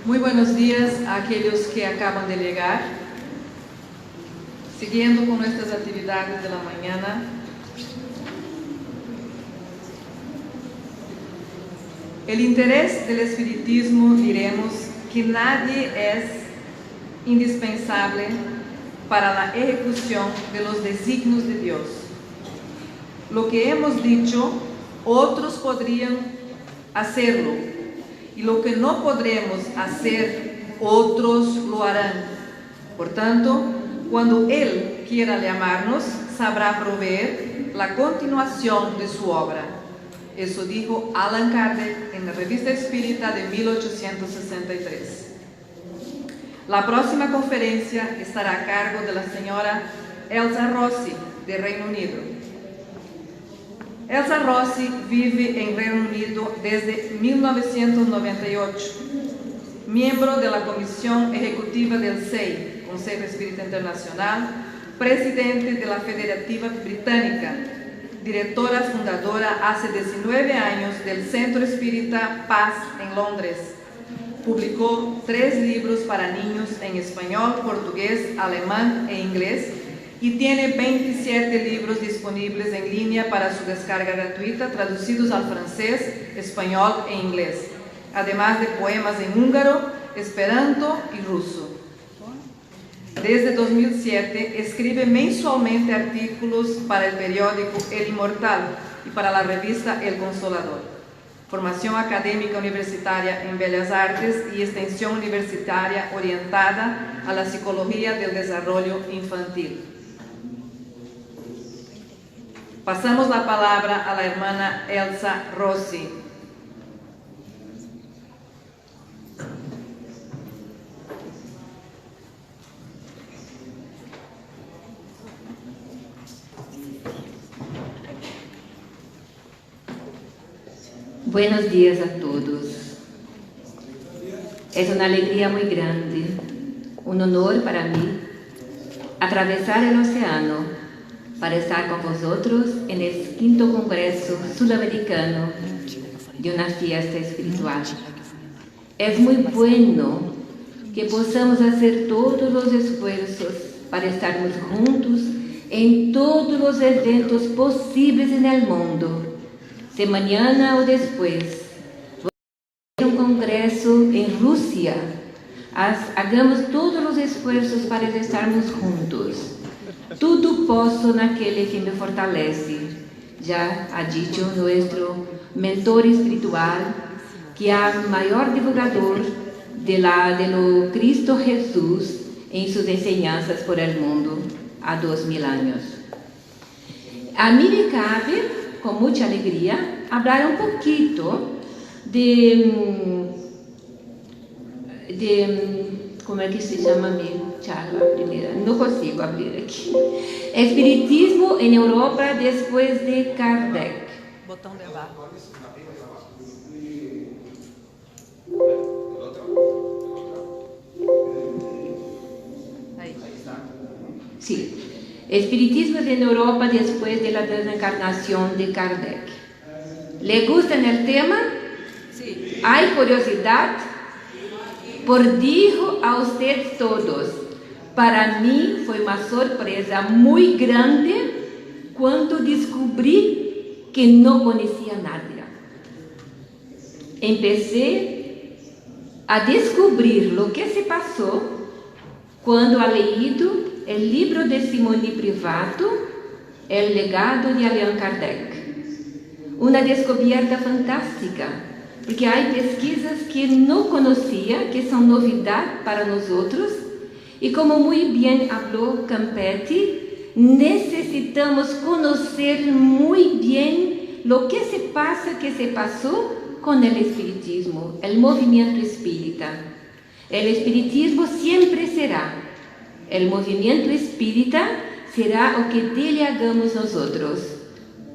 Muy buenos días a aquellos que acaban de llegar. Siguiendo con nuestras actividades de la mañana. El interés del espiritismo, diremos que nadie es indispensable para la ejecución de los designios de Dios. Lo que hemos dicho, otros podrían hacerlo, y lo que no podremos hacer, otros lo harán. Por tanto, cuando Él quiera llamarnos, sabrá proveer la continuación de su obra. Eso dijo Allan Kardec en la Revista Espírita de 1863. La próxima conferencia estará a cargo de la señora Elsa Rossi, de Reino Unido. Elsa Rossi vive en Reino Unido desde 1998, miembro de la Comisión Ejecutiva del CEI, Consejo Espírita Internacional, presidente de la Federativa Británica, directora fundadora hace 19 años del Centro Espírita Paz en Londres. Publicó 3 libros para niños en español, portugués, alemán e inglés y tiene 27 libros disponibles en línea para su descarga gratuita, traducidos al francés, español e inglés, además de poemas en húngaro, esperanto y ruso. Desde 2007 escribe mensualmente artículos para el periódico El Inmortal y para la revista El Consolador. Formación académica universitaria en Bellas Artes y extensión universitaria orientada a la psicología del desarrollo infantil. Pasamos la palabra a la hermana Elsa Rossi. Buenos días a todos. Es una alegría muy grande, un honor para mí, atravesar el océano para estar con vosotros en el 5º Congreso Sudamericano de una fiesta espiritual. Es muy bueno que podamos hacer todos los esfuerzos para estarmos juntos en todos los eventos posibles en el mundo. Si mañana o después un congreso en Rusia, hagamos todos los esfuerzos para estarmos juntos. Tudo posso naquele que me fortalece. Ya ha dicho nuestro mentor espiritual, que es mayor divulgador de lo Cristo Jesús en sus enseñanzas por el mundo há 2000 años. A mí me cabe, con mucha alegría, hablar un poquito de ¿cómo es que se llama mi charla primera? No consigo abrir aquí. Espiritismo en Europa después de Kardec. Botão de abajo. Ahí. Sí. Espiritismo en Europa después de la desencarnación de Kardec. ¿Le gusta el tema? Sí. ¿Hay curiosidad? Por dijo a usted todos, para mí fue una sorpresa muy grande cuando descubrí que no conocía nada. Empecé a descubrir lo que se pasó cuando ha leído el libro de Simone Privato, El legado de Allan Kardec. Una descubierta fantástica, porque hay pesquisas que no conocía, que son novedad para nosotros, y como muy bien habló Campetti, necesitamos conocer muy bien lo que se pasa, que se pasó con el espiritismo, el movimiento espírita. El espiritismo siempre será, el movimiento espírita será lo que dele hagamos nosotros.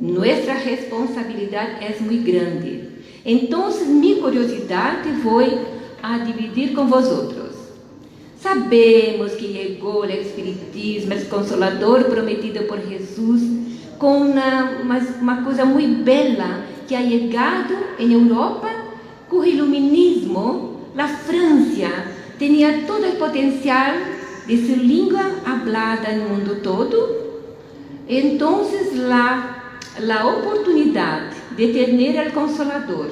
Nuestra responsabilidad es muy grande. Entonces, mi curiosidad voy a dividir con vosotros. Sabemos que llegó el espiritismo, el consolador prometido por Jesús, con una cosa muy bella que ha llegado en Europa con el iluminismo la Francia tenía todo el potencial de ser lengua hablada en el mundo todo. Entonces la oportunidad de tener el Consolador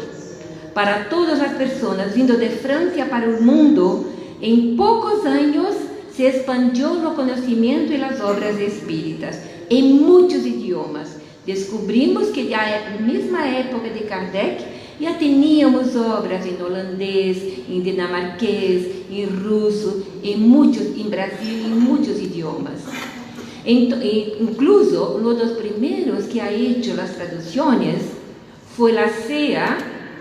para todas las personas vindo de Francia para el mundo, en pocos años se expandió el conocimiento y las obras espíritas en muchos idiomas. Descubrimos que ya en la misma época de Kardec ya teníamos obras en holandés, en dinamarqués, en ruso, en Brasil, en muchos idiomas. Incluso uno de los primeros que ha hecho las traducciones fue la CEA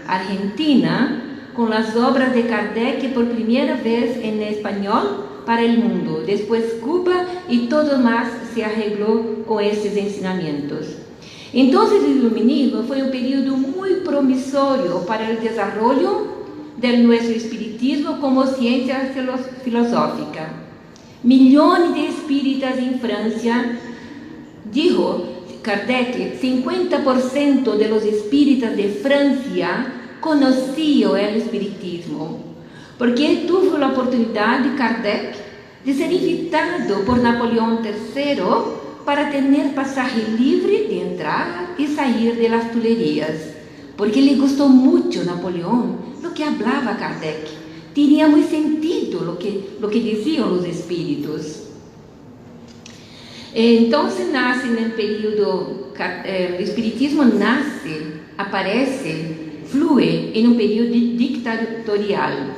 Argentina, con las obras de Kardec por primera vez en español para el mundo. Después Cuba y todo más se arregló con estos ensinamientos. Entonces el iluminismo fue un periodo muy promisorio para el desarrollo de nuestro espiritismo como ciencia filosófica. Millones de espíritas en Francia, dijo Kardec, 50% de los espíritas de Francia conocían el espiritismo, porque tuvo la oportunidad de Kardec de ser invitado por Napoleón III para tener pasaje libre de entrar y salir de las Tuilerías, porque le gustó mucho Napoleón lo que hablaba Kardec. Tenía muy sentido lo que decían los espíritus. Entonces nace en el periodo, el espiritismo nace, aparece, fluye en un periodo dictatorial.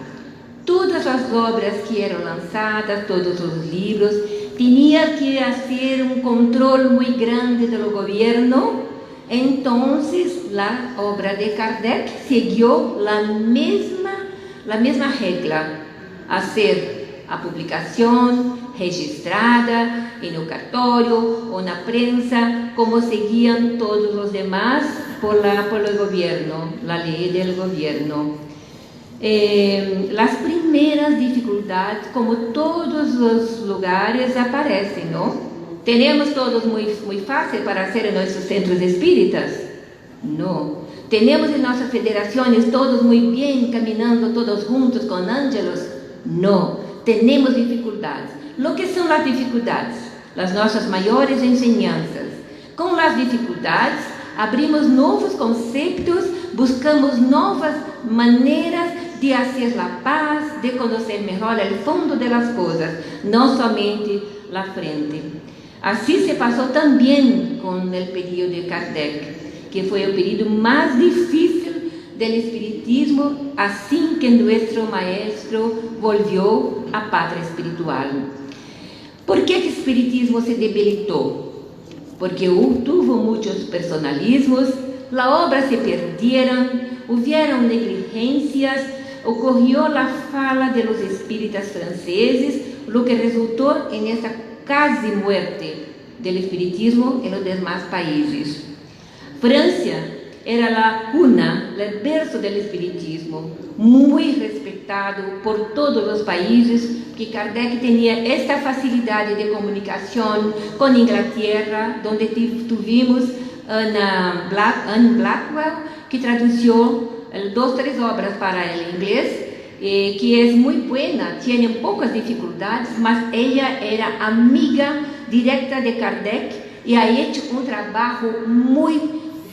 Todas las obras que eran lanzadas, todos los libros, tenían que hacer un control muy grande del gobierno. Entonces la obra de Kardec siguió la misma regla, hacer a publicación registrada en el cartório o en la prensa, como seguían todos los demás por el gobierno, la ley del gobierno. Las primeras dificultades, como todos los lugares, aparecen, ¿no? ¿Tenemos todos muy fácil para hacer en nuestros centros espíritas? No. ¿Tenemos en nuestras federaciones todos muy bien, caminando todos juntos con ángelos? No. Tenemos dificultades. ¿Lo que son las dificultades? Las nuestras mayores enseñanzas. Con las dificultades, abrimos nuevos conceptos, buscamos nuevas maneras de hacer la paz, de conocer mejor el fondo de las cosas, no solamente la frente. Así se pasó también con el periodo de Kardec, que fue el periodo más difícil del espiritismo, así que nuestro maestro volvió a patria espiritual. ¿Por qué el espiritismo se debilitó? Porque tuvo muchos personalismos, la obra se perdieron, hubieron negligencias, ocurrió la fala de los espíritas franceses, lo que resultó en esta casi muerte del espiritismo en los demás países. Francia era la cuna, el berzo del espiritismo, muy respetado por todos los países, que Kardec tenía esta facilidad de comunicación con Inglaterra, donde tuvimos Anne Blackwell, que tradució 2 o 3 obras para el inglés, que es muy buena, tiene pocas dificultades, mas ella era amiga directa de Kardec y ha hecho un trabajo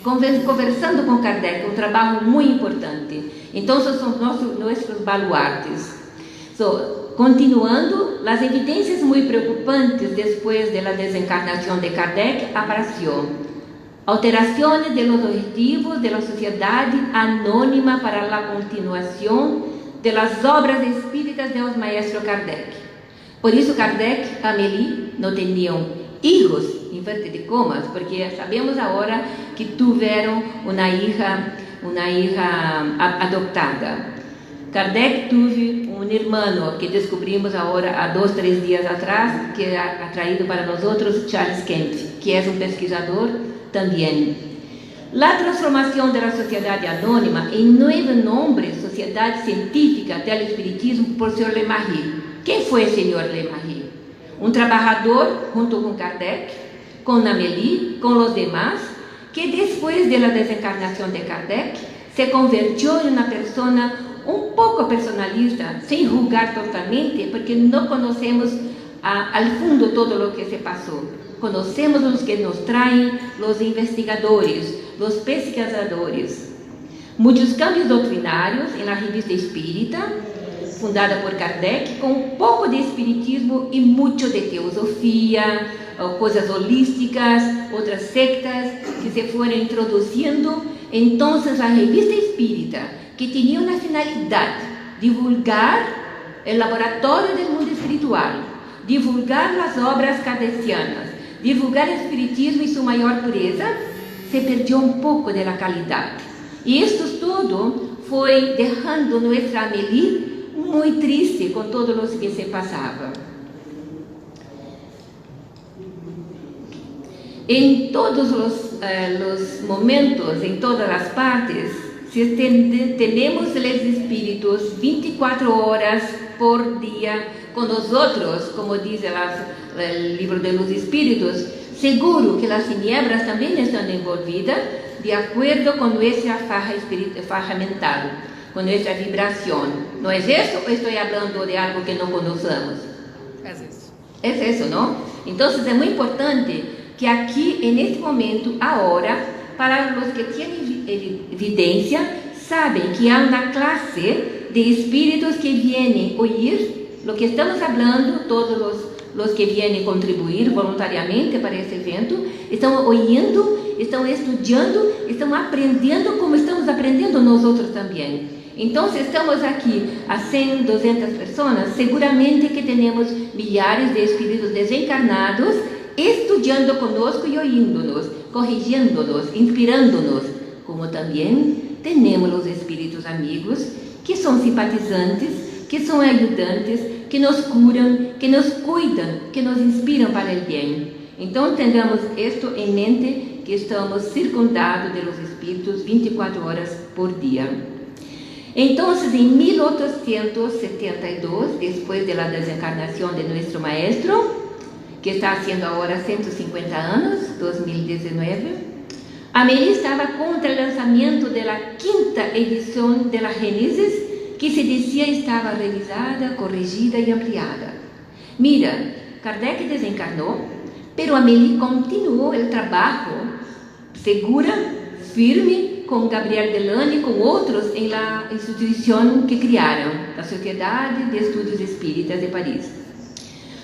conversando con Kardec, un trabajo muy importante. Entonces son nuestros baluartes. Continuando, las evidencias muy preocupantes después de la desencarnación de Kardec apareció. Alteraciones de los objetivos de la sociedad anónima para la continuación de las obras espíritas de los maestros Kardec. Por eso Kardec, Amélie, no tenían hijos, inverted de comas, porque sabemos ahora que tuvieron una hija adoptada. Kardec tuvo un hermano que descubrimos ahora a 2 o 3 días atrás, que ha traído para nosotros Charles Kent, que es un pesquisador también. La transformación de la sociedad anónima en nuevo nombre, Sociedad Científica del Espiritismo, por Sr. Le Marie. ¿Quién fue el señor Le Marie? Un trabajador junto con Kardec, con Amélie, con los demás, que después de la desencarnación de Kardec se convirtió en una persona un poco personalista, sin juzgar totalmente, porque no conocemos al fondo todo lo que se pasó. Conocemos los que nos traen los investigadores, los pesquisadores. Muchos cambios doctrinarios en la revista espírita, fundada por Kardec, con un poco de espiritismo y mucho de teosofía, cosas holísticas, otras sectas que se fueron introduciendo. Entonces la revista espírita, que tenía una finalidad, divulgar el laboratorio del mundo espiritual, divulgar las obras kardecianas, divulgar el espiritismo y su mayor pureza, se perdió un poco de la calidad. Y esto todo fue dejando nuestra Amélie muy triste con todo lo que se pasaba. En todos los momentos, en todas las partes, tenemos los espíritus 24 horas por día con nosotros, como dice el libro de los espíritus. Seguro que las tinieblas también están envolvidas de acuerdo con nuestra faja mental, con nuestra vibración. ¿No es eso o estoy hablando de algo que no conocemos? Es eso. Es eso, ¿no? Entonces es muy importante que aquí, en este momento, ahora, para los que tienen evidencia, saben que hay una clase de espíritus que vienen a oír lo que estamos hablando, todos los que vienen a contribuir voluntariamente para este evento, están oyendo, están estudiando, están aprendiendo como estamos aprendiendo nosotros también. Entonces estamos aquí a 100, 200 personas, seguramente que tenemos millares de espíritus desencarnados estudiando conosco y oyéndonos, corrigiéndonos, inspirándonos, como también tenemos los espíritus amigos que son simpatizantes, que son ayudantes, que nos curan, que nos cuidan, que nos inspiran para el bien. Entonces tengamos esto en mente, que estamos circundados de los espíritus 24 horas por día. Entonces, en 1872, después de la desencarnación de nuestro maestro, que está haciendo ahora 150 años, 2019, Amélie estaba contra el lanzamiento de la 5ª edición de la Génesis, que se decía estaba revisada, corregida y ampliada. Mira, Kardec desencarnó, pero Amélie continuó el trabajo segura, firme, con Gabriel Delany y con otros en la institución que crearon, la Sociedad de Estudios Espíritas de París.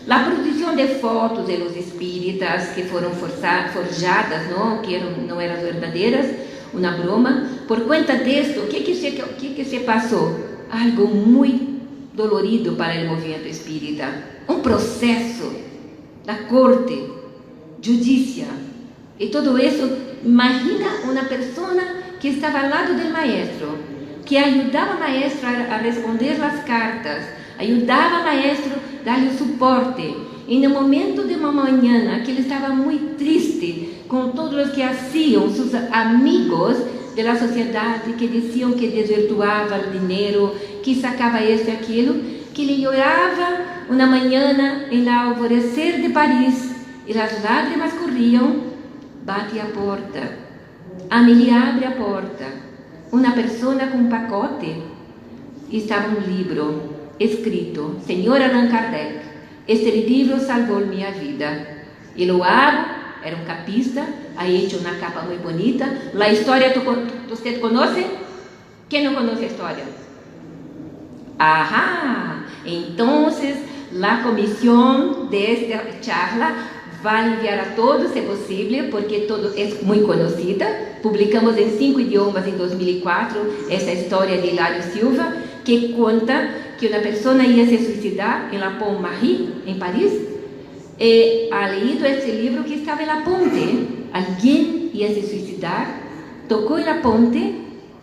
La producción de fotos de los espíritas que fueron forjadas, ¿no? Que no eran verdaderas, una broma. Por cuenta de esto, ¿qué se pasó? Algo muy dolorido para el movimiento espírita. Un proceso, la corte, justicia. Y todo eso, imagina una persona que estaba al lado del maestro, que ayudaba al maestro a responder las cartas, ayudaba al maestro a darle soporte. En el momento de una mañana que él estaba muy triste con todos los que hacían, sus amigos de la sociedad, que decían que desvirtuaba el dinero, que sacaba esto y aquello, que le lloraba una mañana en el alvorecer de París y las lágrimas corrían, bate a porta. Amélie abre a porta. Una persona con un pacote. Y estaba un libro escrito, Señor Allan Kardec, este libro salvó mi vida. Y lo abro, era un capista, ha hecho una capa muy bonita. La historia, ¿usted conoce? ¿Quién no conoce la historia? Ajá, entonces la comisión de esta charla va a enviar a todos, si es posible, porque todo es muy conocida. Publicamos en 5 idiomas en 2004 esta historia de Hilario Silva, que cuenta que una persona iba a se suicidar en la Pont Marie, en París. Ha leído este libro que estaba en la ponte. Alguien iba a se suicidar, tocó en la ponte,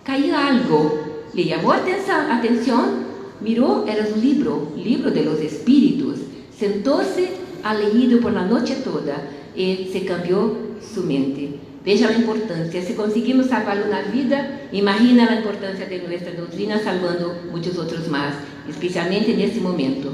cayó algo, le llamó atención, miró, era un libro de los espíritus. Sentóse, ha leído por la noche toda y se cambió su mente. Veja la importancia. Si conseguimos salvar una vida, imagina la importancia de nuestra doctrina salvando muchos otros más, especialmente en este momento.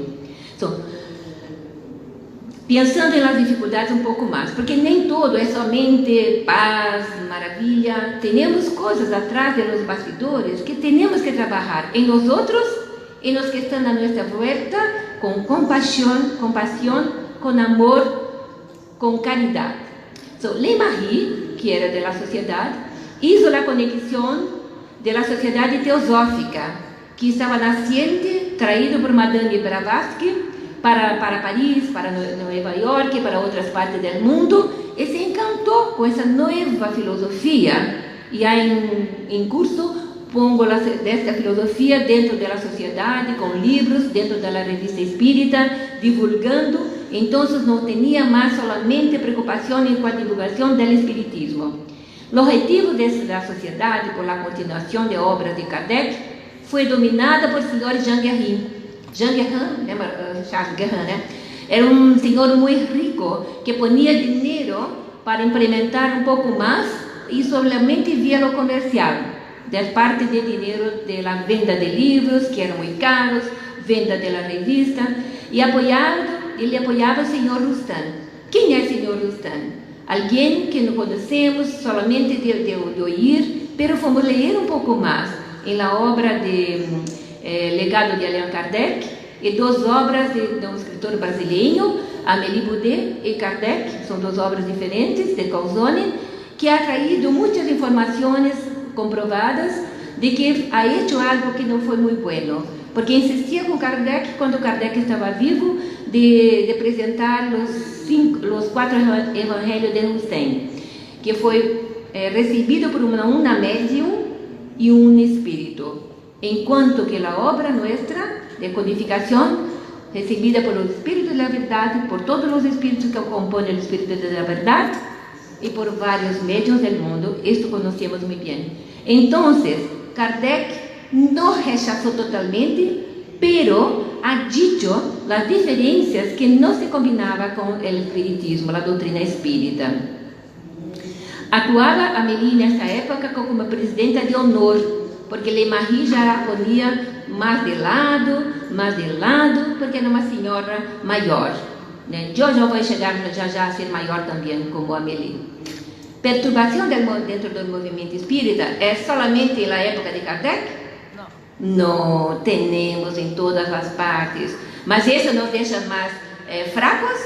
pensando em las dificuldades um pouco mais, porque nem todo é somente paz, maravilha. Temos coisas atrás de los bastidores que temos que trabalhar em nós outros e nos que estão à nossa volta, com compaixão, com amor, com caridade. So, Le Marie, que era da sociedade, hizo a conexão da sociedade teosófica, que estava nasciente, traído por Madame Blavatsky, para Paris, para Nova York, para outras partes do mundo, e se encantou com essa nova filosofia. E aí, em curso, pongo esta filosofia dentro da sociedade, com livros, dentro da revista espírita, divulgando. Então, não tinha mais solamente preocupação com a divulgação do espiritismo. O objetivo da sociedade, por a continuação de obras de Kardec, foi dominada por Sr. Jean Guérin. Jean Guérin, lembra Charles Guérin, né? Era um senhor muito rico que ponia dinheiro para implementar um pouco mais e somente via o comercial, da parte de dinheiro da venda de livros, que eram muito caros, venda da revista, e ele apoiava o senhor Rostand. Quem é o senhor Rostand? Alguém que não conhecemos somente de ouvir, mas fomos ler um pouco mais em la obra de Legado de Allan Kardec e duas obras de um escritor brasileiro, Amélie Boudet e Kardec, são duas obras diferentes de Calzone, que ha traído muitas informações comprovadas de que ha hecho algo que não foi muito bueno, porque insistia com Kardec, quando Kardec estava vivo, de apresentar os 4 evangelhos de Rustem, que foi recebido por uma médium e um espírito, enquanto que a obra nossa de codificação, recebida por los espíritos da verdade, por todos os espíritos que compõem o espírito da verdade e por vários médiuns do mundo, isto conhecemos muito bem. Então, Kardec não rechazou totalmente, pero ha dicho as diferenças que não se combinava com o espiritismo, a doutrina espírita. Atuava Amélie nessa época como presidenta de honor, porque Le Marie já a ponia mais de lado, porque era uma senhora maior. Né? Eu já vou chegar já a ser maior também, como Amélie. Perturbação dentro do movimento espírita é somente na época de Kardec? Não, temos em todas as partes. Mas isso nos deixa mais fracos?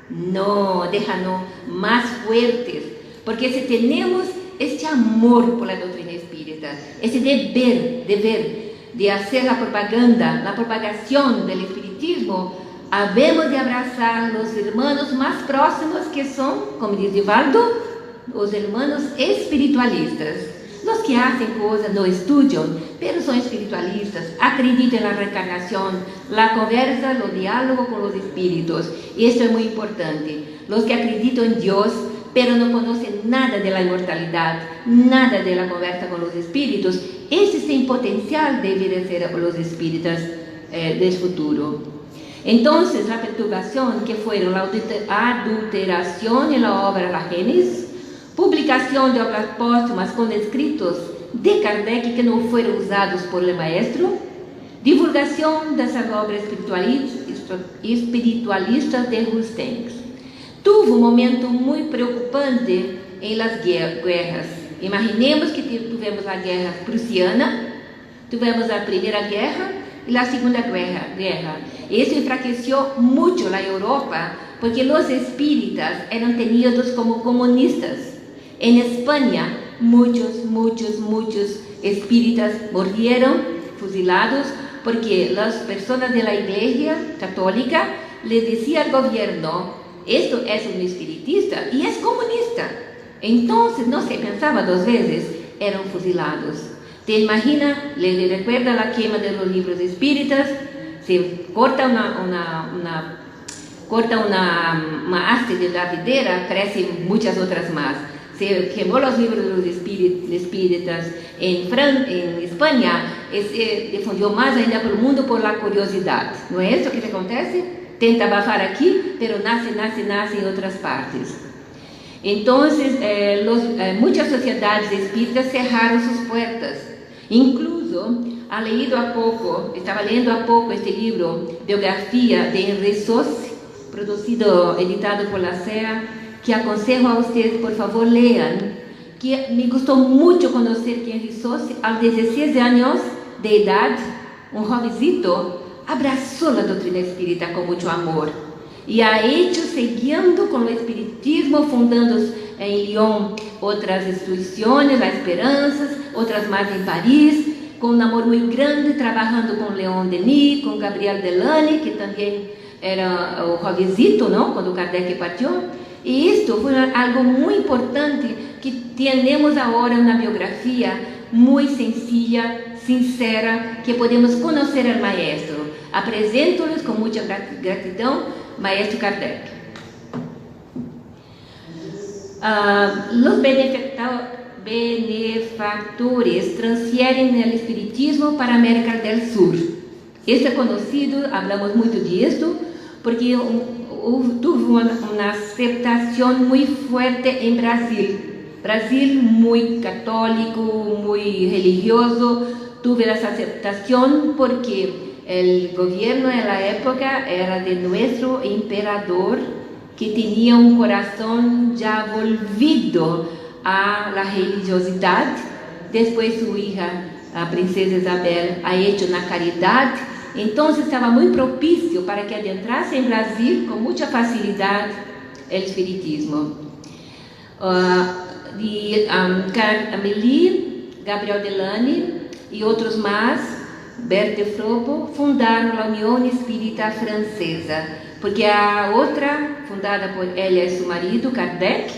Não, deixa-nos mais fuertes. Porque se temos este amor por la doutrina espírita, esse dever de fazer a propagação do espiritismo, havemos de abraçar os irmãos mais próximos, que são, como diz Divaldo, os irmãos espiritualistas. Os que fazem coisas, não estudam, mas são espiritualistas, acreditam na reencarnação, na conversa, no diálogo com os espíritos. Isso é muito importante. Os que acreditam em Deus, pero não conhecem nada da imortalidade, nada da conversa com os espíritos, esses têm potencial de vir a ser os espíritas do futuro. Então, a perturbação que foram a adulteração na obra La Gênesis, publicação de obras póstumas com escritos de Kardec que não foram usados por el maestro, divulgação dessas obras espiritualistas de Rustem. Tuvo um momento muito preocupante em las guerras. Imaginemos que tivemos a guerra prussiana, tivemos a primeira guerra e a segunda guerra. Isso enfraqueceu muito a Europa, porque os espíritas eram tenidos como comunistas. Em Espanha, muitos espíritas morreram fuzilados, porque as pessoas da Igreja Católica les diziam ao governo: "Esto es un espiritista y es comunista". Entonces no se pensaba 2 veces, eran fusilados. ¿Te imaginas? ¿Le recuerda la quema de los libros espíritas? Se corta una haste de la videra, crecen muchas otras más. Se quemó los libros de los espíritas en España, se difundió más ainda por el mundo por la curiosidad. ¿No es esto que acontece? Tenta abafar aqui, pero nasce em outras partes. Então, muitas sociedades espíritas cerraram suas portas. Incluso, estava lendo há pouco este livro, Biografia de Henri Sauce, producido, editado por la SEA, que aconsejo a ustedes, por favor, lean, que me gustó mucho conocer que Henri Sauce, a los 16 años de edad, un jovencito, abrazó la doctrina espírita con mucho amor y ha hecho, siguiendo con el espiritismo, fundando en Lyon otras instituciones, La Esperanza, otras más en París, con un amor muy grande, trabajando con Leon Denis, con Gabriel Delany, que también era un jovencito, ¿no?, cuando Kardec partió. Y esto fue algo muy importante, que tenemos ahora una biografía muy sencilla, sincera, que podemos conocer al maestro. Apresento-los con mucha gratidão, maestro Kardec. Los benefactores transfieren el espiritismo para América del Sur. Esto es conocido, hablamos mucho de esto, porque tuvo una aceptación muy fuerte en Brasil. Brasil muy católico, muy religioso, tuvo esa aceptación porque el gobierno de la época era de nuestro emperador, que tenía un corazón ya volvido a la religiosidad. Después su hija, la princesa Isabel, ha hecho una caridad. Entonces estaba muy propicio para que adentrase en Brasil con mucha facilidad el espiritismo. Amélie, Gabriel Delany y otros más, Berthe Frobo, fundaron la Unión Espírita Francesa, porque a otra, fundada por ella y su marido, Kardec,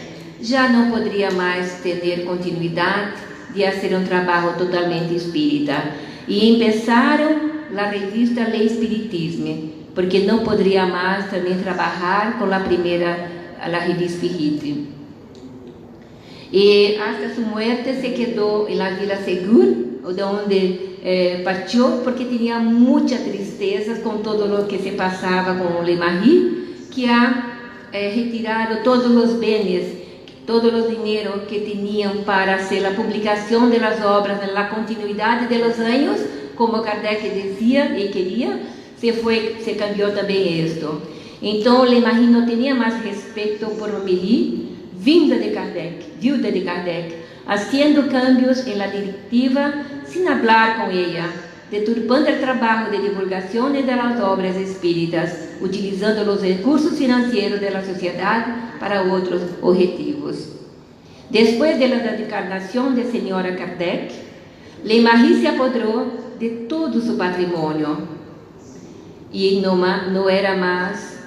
ya no podría más tener continuidad de hacer un trabajo totalmente espírita. Y empezaron la revista Le Espiritisme, porque no podría más también trabajar con la primera, la revista Spirite. Y hasta su muerte se quedó en la Villa Segur, donde partió, porque tenía mucha tristeza con todo lo que se pasaba con Le Marie, que ha retirado todos los bienes, todos los dineros que tenían para hacer la publicación de las obras en la continuidad de los años, como Kardec decía y quería, se cambió también esto. Entonces Le Marie no tenía más respeto por Amélie, vinda de Kardec, viuda de Kardec, haciendo cambios en la directiva sin hablar con ella, deturpando el trabajo de divulgación de las obras espíritas, utilizando los recursos financieros de la sociedad para otros objetivos. Después de la desencarnación de señora Kardec, Le Marie se apoderó de todo su patrimonio y no era más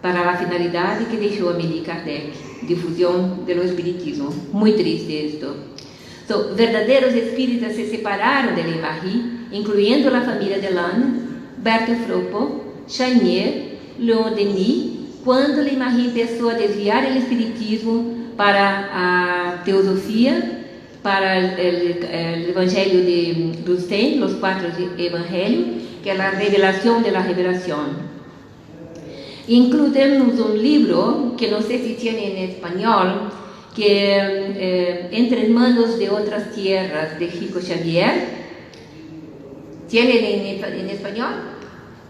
para la finalidad que dejó Amélie Kardec, difusión del espiritismo. Muy triste esto. Verdaderos espíritas se separaron de Le Marie, incluyendo la familia Delany, Berthe Fropo, Chanier, Leon Denis, cuando Le Marie empezó a desviar el espiritismo para a teosofía, para el Evangelio de Dussem, los 4 Evangelios, que es la revelación de la revelación. Incluimos un libro, que no sé si tiene en español, que Entre manos de otras tierras, de Chico Xavier. ¿Tienen en español?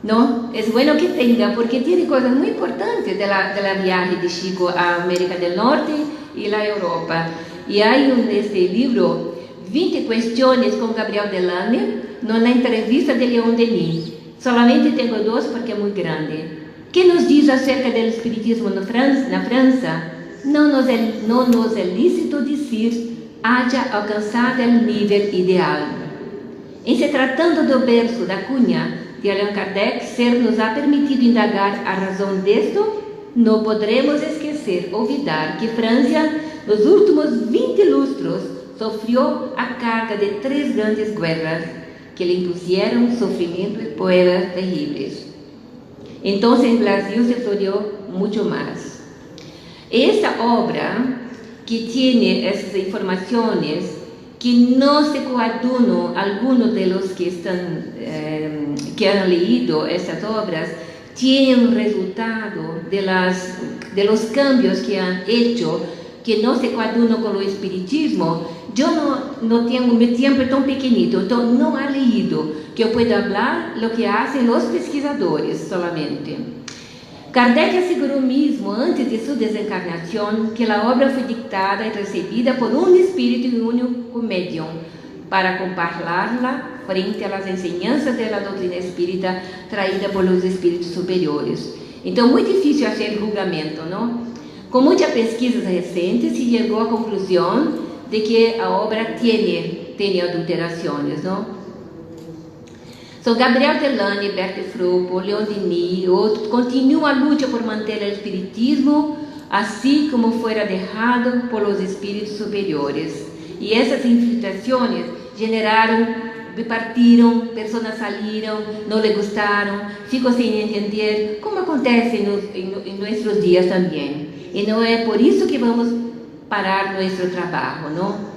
No, es bueno que tenga, porque tiene cosas muy importantes de la viaje de Chico a América del Norte y la Europa. Y hay en este libro 20 cuestiones con Gabriel Delany, en una entrevista de Leon Denis. Solamente tengo 2 porque es muy grande. ¿Qué nos dice acerca del espiritismo en Francia? No nos es lícito decir haya alcanzado el nivel ideal. En se tratando do verso da Cunha de Allan Kardec, ser nos ha permitido indagar a razón de esto, no podremos esquecer, olvidar que Francia, los últimos 20 lustros, sufrió a carga de 3 grandes guerras que le impusieron sufrimiento y pruebas terribles. Entonces en Brasil se floreó mucho más. Esta obra, que tiene esas informaciones, que no se coadunó algunos de los que han leído estas obras, tiene un resultado de los cambios que han hecho, que no se coadunó con el espiritismo. Yo no tengo mi tiempo tan pequeñito, entonces no he leído, que yo pueda hablar lo que hacen los pesquisadores solamente. Kardec asegurou mesmo, antes de sua desencarnação, que a obra foi dictada e recebida por um espírito e único médium, para compará-la frente às enseñanças da doutrina espírita traída por los espíritos superiores. Então, muito difícil fazer julgamento, não? Com muitas pesquisas recentes, se chegou à conclusão de que a obra tem adulterações, não? São Gabriel Delany, Berthe Frobel, Leon Denis e outros continuam a luta por manter o espiritismo assim como fora deixado por os espíritos superiores. E essas infiltrações partiram, pessoas saíram, não lhe gostaram, ficam sem entender, como acontece em nossos dias também. E não é por isso que vamos parar nosso trabalho, não?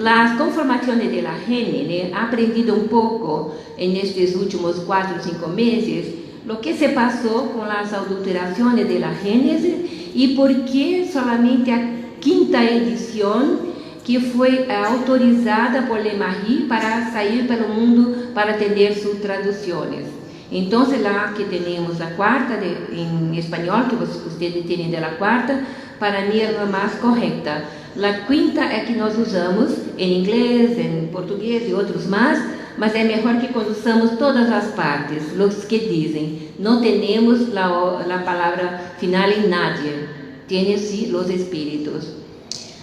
As conformações de la Gene, aprendido um pouco nestes últimos 4 ou 5 meses, o que se passou com as adulterações de la Gênese e por que solamente a 5ª edição que foi autorizada por Le Marie para sair pelo mundo para ter suas traduções. Então, lá que temos a 4ª em espanhol, que vocês têm da 4ª, para mim é a mais correta. A 5ª é que nós usamos em inglês, em português e outros mais, mas é melhor que conheçamos todas as partes, os que dizem. Não temos a palavra final em nadie, tem sim os espíritos.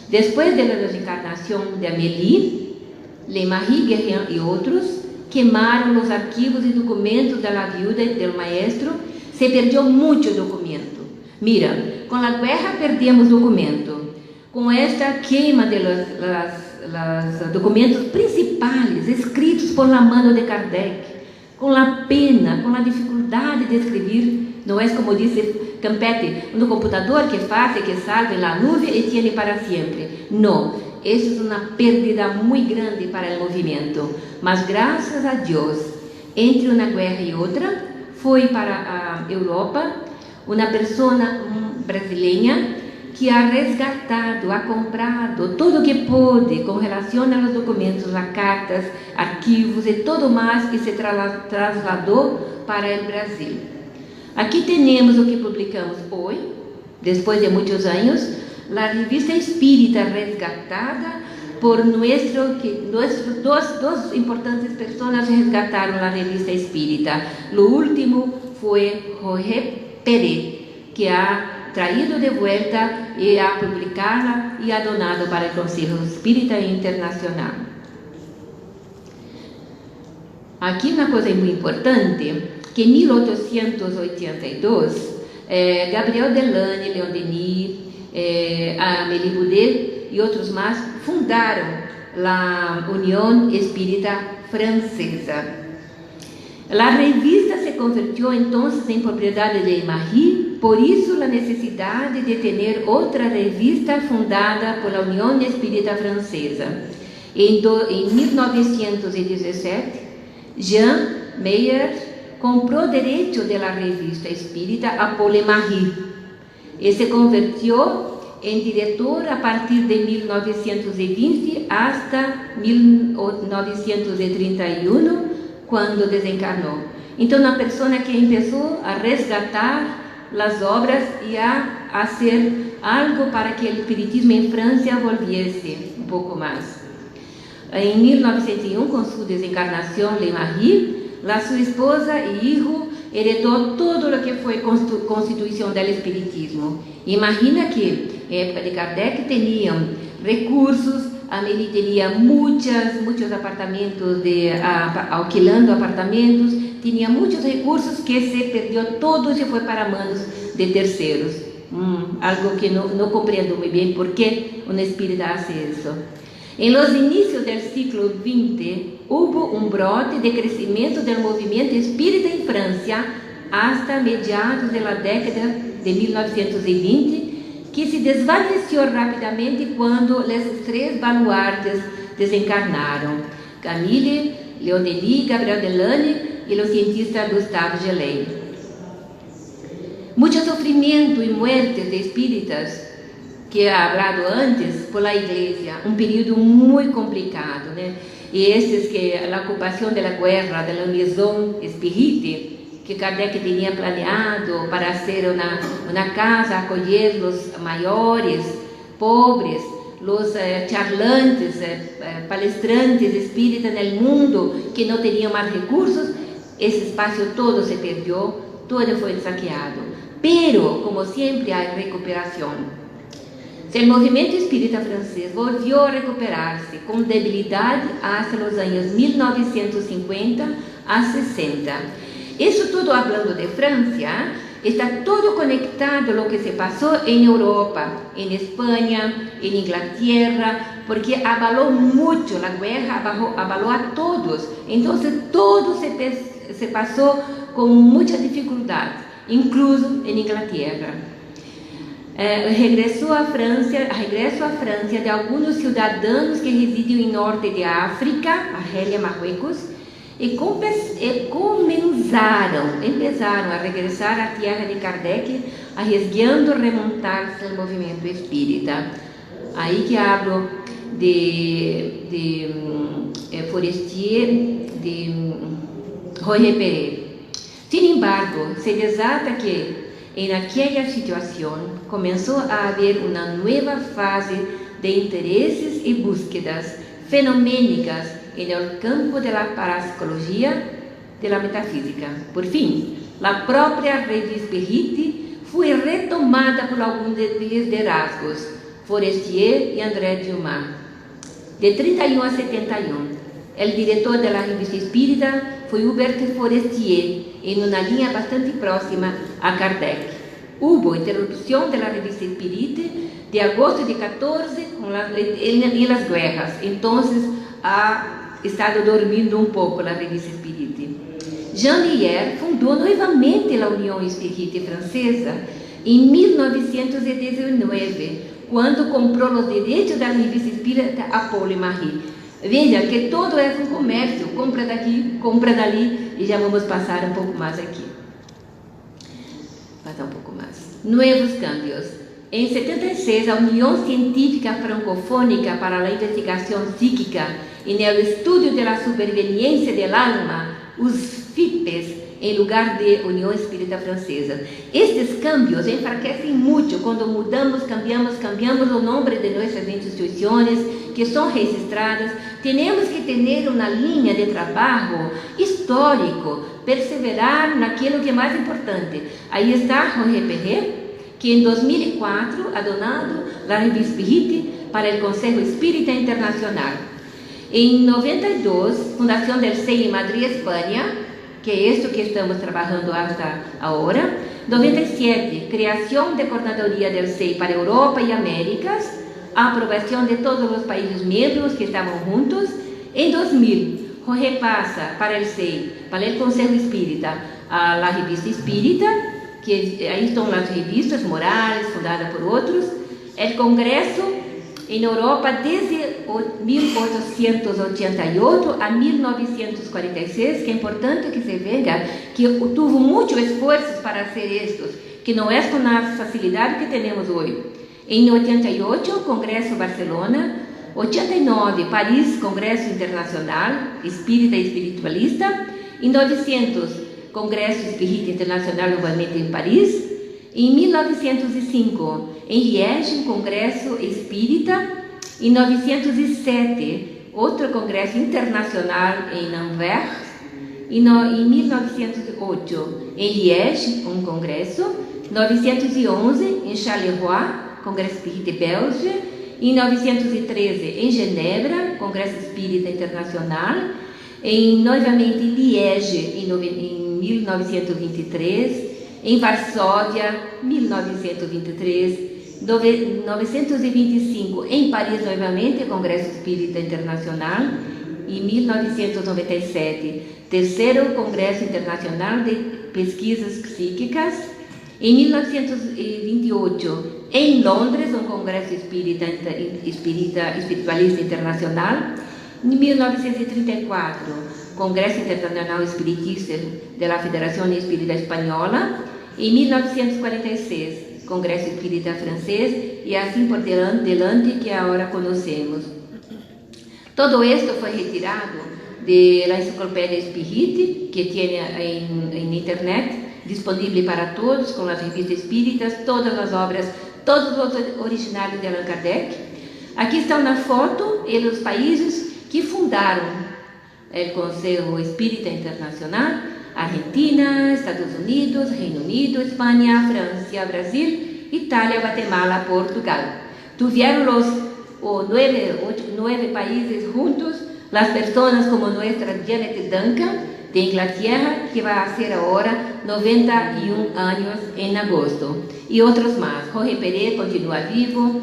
Depois da desencarnação de Amélie, Le Marie, Guérin e outros queimaram os arquivos e documentos da viúva e do maestro. Se perdeu muito documento. Mira, com a guerra perdemos documento. Com esta queima de los documentos principais escritos por la mano de Kardec, com a pena, com a dificuldade de escrever, não é como disse Campete, no computador que faz, que salve na nuvem e tiene para sempre. Não, isso é uma perda muito grande para o movimento. Mas graças a Deus, entre uma guerra e outra, foi para a Europa uma pessoa brasileira que ha resgatado, ha comprado tudo o que pôde com relação aos documentos, a cartas, arquivos e tudo mais que se trasladou para o Brasil. Aqui temos o que publicamos hoje, depois de muitos anos, a revista espírita resgatada por duas importantes pessoas resgataram a revista espírita. O último foi Jorge Pérez, que ha traído de vuelta e a publicada e a donado para o Conselho Espírita Internacional. Aqui uma coisa muito importante, que em 1882, Gabriel Delany, Leon Denis, Amélie Boudet e outros mais fundaram a União Espírita Francesa. A revista se convirtió entonces em propriedade de Marie, por isso a necessidade de ter outra revista fundada por la União Espírita Francesa. Em 1917, Jean Meyer comprou direito da revista espírita a Paul Marie e se convirtió em diretor a partir de 1920 hasta 1931, quando desencarnou. Então, uma pessoa que começou a resgatar as obras e a fazer algo para que o espiritismo em França volviesse um pouco mais. Em 1901, com sua desencarnação, Le Marie, sua esposa e filho heredou todo o que foi constituição do espiritismo. Imagina que, na época de Kardec, tinham recursos. Amélie tinha muitos apartamentos, alquilando apartamentos, tinha muitos recursos que se perdeu todo e se foi para manos de terceiros. Algo que não compreendo muito bem por que um espírita faz isso. Em los inicios do século XX, houve brote de crescimento do movimento espírita em França hasta mediados da década de 1920, que se desvaneceu rapidamente quando os 3 baluartes desencarnaram: Camille, Leon Denis, Gabriel Delany e o cientista Gustave Geley. Muito sofrimento e muerte de espíritas, que he hablado antes, por la igreja, período muito complicado, né? E esses que a ocupação da guerra, da maison espírita, que Kardec tinha planeado para ser uma casa, acolher os maiores, pobres, os charlantes, palestrantes espíritas no mundo que não teriam mais recursos. Esse espaço todo se perdeu, todo foi saqueado. Pero, como sempre, há recuperação. O movimento espírita francês volviu a recuperar-se com debilidade hasta os anos 1950 a 60. Isso tudo falando de França, está todo conectado a lo que se passou em Europa, em Espanha, em Inglaterra, porque abalou muito, a guerra abalou a todos. Então, todo se passou com muita dificuldade, incluso em Inglaterra. Regresso à França de alguns cidadãos que residem em norte de África, Argélia, Marruecos, e começaram a regressar à terra de Kardec, arriesgando remontar-se ao movimento espírita. Aí que hablo de Forestier, de Roger Perret. Sin embargo, se desata que em aquela situação começou a haver uma nova fase de interesses e búsquedas fenomênicas no campo da parapsicologia, da metafísica. Por fim, a própria rede Spirit foi retomada por alguns liderazgos, Forestier e André Dumas. De 31 a 71, o diretor da revista espírita foi Hubert Forestier, em uma linha bastante próxima a Kardec. Hubo interrupção da revista Spirit de agosto de 14 em las guerras, então ha estado dormindo um pouco a revista Spirit. Jean Lier fundou novamente a União Espírita Francesa em 1919, quando comprou os direitos da revista espírita a Paul e Marie. Veja que todo é um comércio, compra daqui, compra dali, e já vamos passar um pouco mais aqui. Passar um pouco mais. Novos cambios. Em 76, a União Científica Francofônica para a Investigação Psíquica e no Estudo da Superveniência do Alma, os FIPES, em lugar de União Espírita Francesa. Estes cambios enfraquecem muito quando cambiamos o nome de nossas instituições que são registradas. Temos que ter uma linha de trabalho histórico, perseverar naquilo que é mais importante. Aí está Roger Perret, que em 2004 ha donado a revista Spirit para o Conselho Espírita Internacional. Em 92, Fundação del SEI em Madrid, Espanha, que é isso que estamos trabalhando hasta agora. 97, criação de coordenadoria del SEI para Europa e Américas, a aprovação de todos os países membros que estavam juntos. Em 2000, repassa para o SEI, para o Conselho Espírita, a revista Espírita, que aí estão as revistas Morales, fundada por outros. O Congresso em Europa desde 1888 a 1946, que é importante que se veja que teve muito esforço para fazer estes, que não é com a facilidade que temos hoje. Em 88, Congresso Barcelona. 89, Paris, Congresso Internacional Espírita e Espiritualista. Em 900, Congresso Espírita Internacional novamente em Paris. Em 1905, em Liege, Congresso Espírita. Em 1907, outro Congresso Internacional em Anvers. Em 1908, em Liege, congresso. 1911, em Charleroi, Congresso Espírita Belge. Em 1913, em Genebra, Congresso Espírita Internacional. Novamente em Liege, em 1923. Em Varsóvia, 1923. 1925, em Paris, novamente, Congresso Espírita Internacional. Em 1997, terceiro Congresso Internacional de Pesquisas Psíquicas. Em 1928, em Londres, Congresso Espiritualista Internacional. Em 1934, Congresso Internacional Espiritista da Federação Espírita Espanhola. Em 1946, Congresso Espírita Francês, e assim por diante que agora conhecemos. Todo isto foi retirado de la enciclopedia Spirit, que tiene en internet, disponible para todos, con las revistas espíritas, todas las obras, todos los originales de Allan Kardec. Aquí está una foto de los países que fundaron el Consejo Espírita Internacional: Argentina, Estados Unidos, Reino Unido, España, Francia, Brasil, Italia, Guatemala, Portugal. Tuvieron los 9 países juntos, las personas como nuestra Janet Duncan, de Inglaterra, que va a hacer ahora 91 años en agosto, y otros más. Jorge Pérez continúa vivo,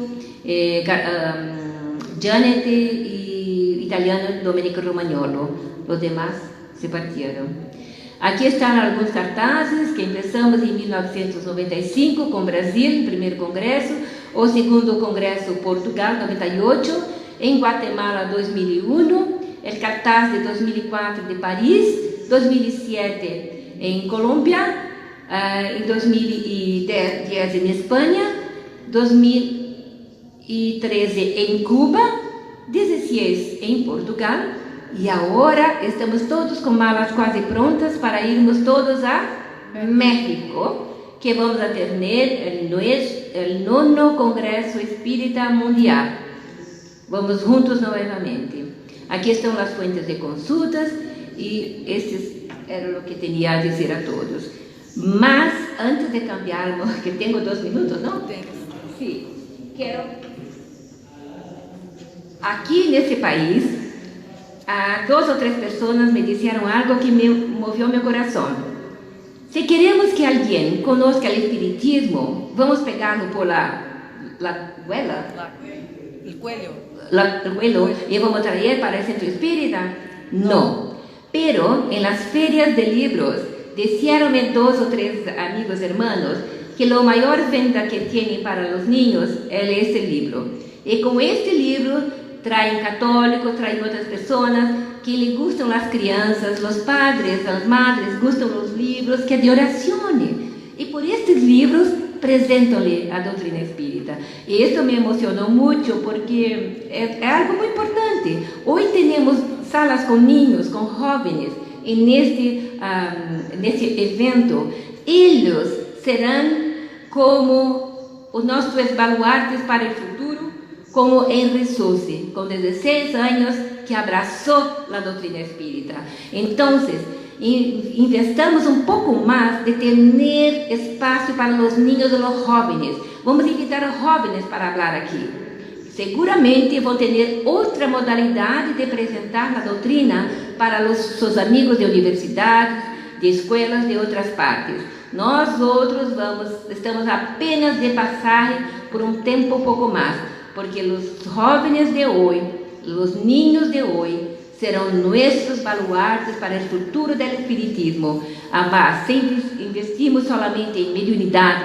Janet y italiano Domenico Romagnolo, los demás se partieron. Aquí están algunos cartazes que empezamos en 1995 con Brasil, primer congreso, o segundo congreso Portugal, 98, en Guatemala 2001, el cartaz de 2004 de París, 2007 en Colombia, en 2010 en España, 2013 en Cuba, 16 en Portugal, y ahora estamos todos con malas casi prontas para irnos todos a México, que vamos a tener el 9º Congreso Espírita Mundial. Vamos juntos nuevamente. Aquí están las fuentes de consultas, y este era lo que tenía a decir a todos. Mas, antes de cambiarlo, que tengo 2 minutos, ¿no? Sí, quiero... Aquí en este país, 2 o 3 personas me dijeron algo que me movió mi corazón. Si queremos que alguien conozca el espiritismo, vamos a pegarlo por la huela. El cuello. El vuelo, y vamos a traer para el centro espírita. No. Pero en las ferias de libros, decíanme 2 o 3 amigos hermanos que la mayor venta que tiene para los niños es este libro. Y con este libro traen católicos, traen otras personas que les gustan las crianzas, los padres, las madres, gustan los libros que de oraciones. Y por estos libros preséntale a doctrina espírita. Y esto me emocionó mucho porque es algo muy importante. Hoy tenemos salas con niños, con jóvenes, en este evento. Ellos serán como nuestros baluartes para el futuro, como Henry Sousa, con 16 años, que abrazó la doctrina espírita. Entonces, investamos un poco más de tener espacio para los niños y los jóvenes. Vamos a invitar a jóvenes para hablar aquí. Seguramente van a tener otra modalidad de presentar la doctrina para sus amigos de universidades, de escuelas de otras partes. Nosotros estamos apenas de pasaje por un tiempo poco más, porque los jóvenes de hoy, los niños de hoy, serão nuestros baluartes para el futuro del espiritismo. Mas se investimos solamente en mediunidad,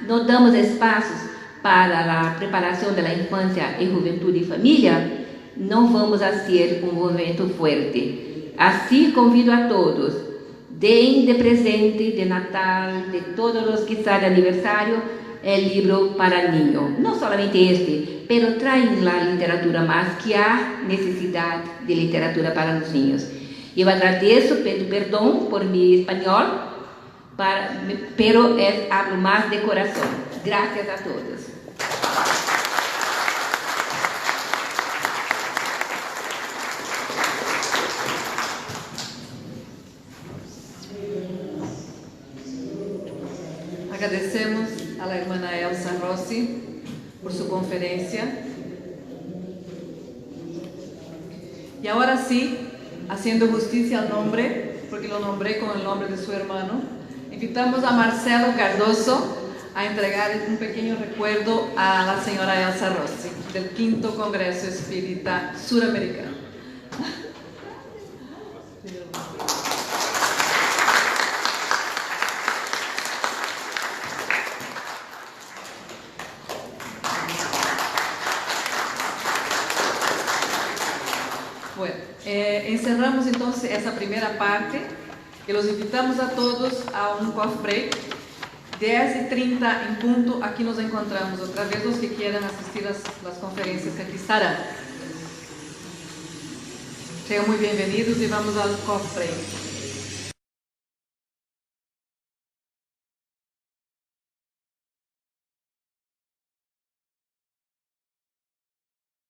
no damos espacios para la preparación de la infancia y juventud y familia, no vamos a hacer un movimiento fuerte. Así convido a todos, den de presente, de Natal, de todos los que están de aniversario, el libro para el niño. No solamente este, pero traen la literatura más, que hay necesidad de literatura para los niños. Yo agradezco, pido perdón por mi español, pero hablo más de corazón. Gracias a todos. Agradecemos a la hermana Elsa Rossi por su conferencia. Y ahora sí, haciendo justicia al nombre, porque lo nombré con el nombre de su hermano, invitamos a Marcelo Cardoso a entregar un pequeño recuerdo a la señora Elsa Rossi del 5º Congreso Espírita Suramericano. Bueno, encerramos entonces esa primera parte y los invitamos a todos a un coffee break. 10:30 en punto, aquí nos encontramos otra vez los que quieran asistir a las conferencias que aquí estarán. Sejam muito bem-vindos e vamos ao cofre.